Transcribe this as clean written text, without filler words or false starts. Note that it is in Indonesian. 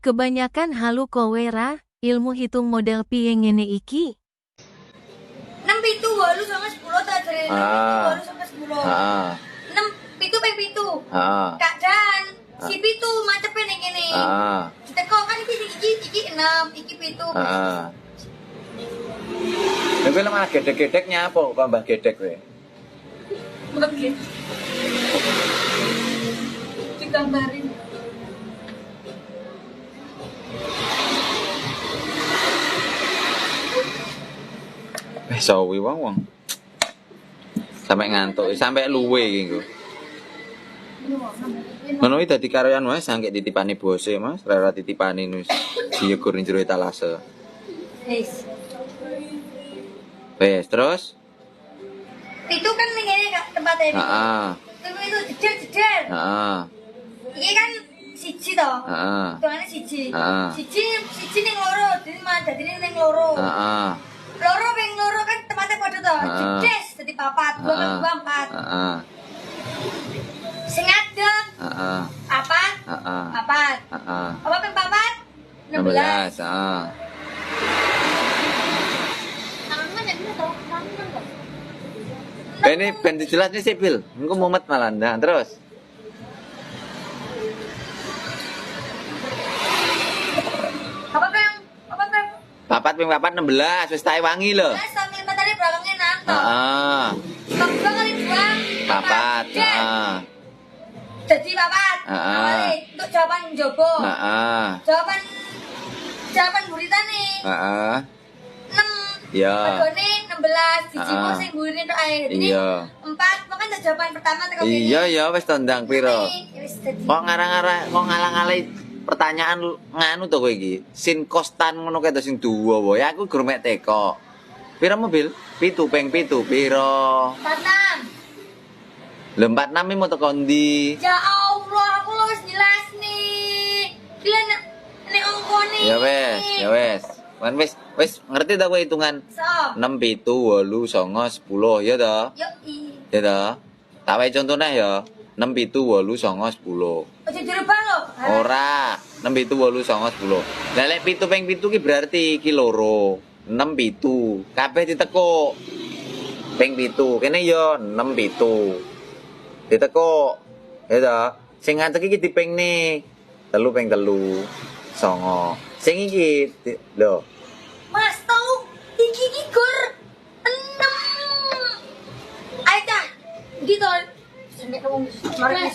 Kebanyakan halu kowe ra, ilmu hitung model piye ngene iki? 6 pitu 8 sama 10 tak dari 6 pitu 8 sama 10. 6 pitu ping pitu. Kak Dan, si pitu macepe ning kene. Diteko kan iki 6, iki pitu. Kowe malah gedek-gedeknya apa kok mbah gedek kowe? Oke. Digambarin. Sawi wong. Sampai ngantuk, sampai luwe iki nggo. Ngono iki dadi karyan wae sangke titipane bose, Mas. Rara titipane wis diyegur ning jero etalase. Wes, terus? Itu kan ning kene tempatnya. Heeh. Itu jejer. Iki kan siji to. Hitungane siji. Siji ning loro, dadi ning loro. Loro ping loro kan tempatnya padha to. Jedes dadi papat, dua empat. Sing ngadeg. Papat. Apa ping papat? 16. Ini ben jelas nih sipil. Engko mumet malah ndak. Terus. Papat ping papat 16, wis tak wangi lho. Nah, sampe matane belakangnya nang. Dua kali dua. Papat. Jadi papat. Untuk jawaban jogo. Jawaban buritane. 6. Ya. Regane 16, siji kok sing burine tok ae. Jadi 4, makan jawaban pertama teko kene. Iya, wis tondang piro. Wis dadi. Kok ngarang-ngarang, kok ngalang-alai pertanyaan nganu to kowe iki. Sin kostan ngono kae to sing duwa wae. Aku gur mek teko. Piro mobil? 7 ping 7 piro? 46. Lho 46 iki mau teko ndi? Ya Allah, aku wis jelas nih. Dia nek angkone. Ya wes. Kan wis ngerti ta kowe hitungan? So. 6 7 8 9 10 ya to? Yo Ya to? Tak wae contone ya. 6 7 8 9 10. Aja dirubah lho. Ora, 6 7 8 9 10. Lah lek 7 ping 7 ki berarti iki loro. 6 7. Kabeh ditekuk. Ping 7. Kene ya 6 7. Ditekuk. Ya ta? Sing ngantek iki dipingne 3 ping 3. 9. Sing iki lho. Mas tau iki gur 6. Ayo ta. Gitu. Sampai ngomong. Mari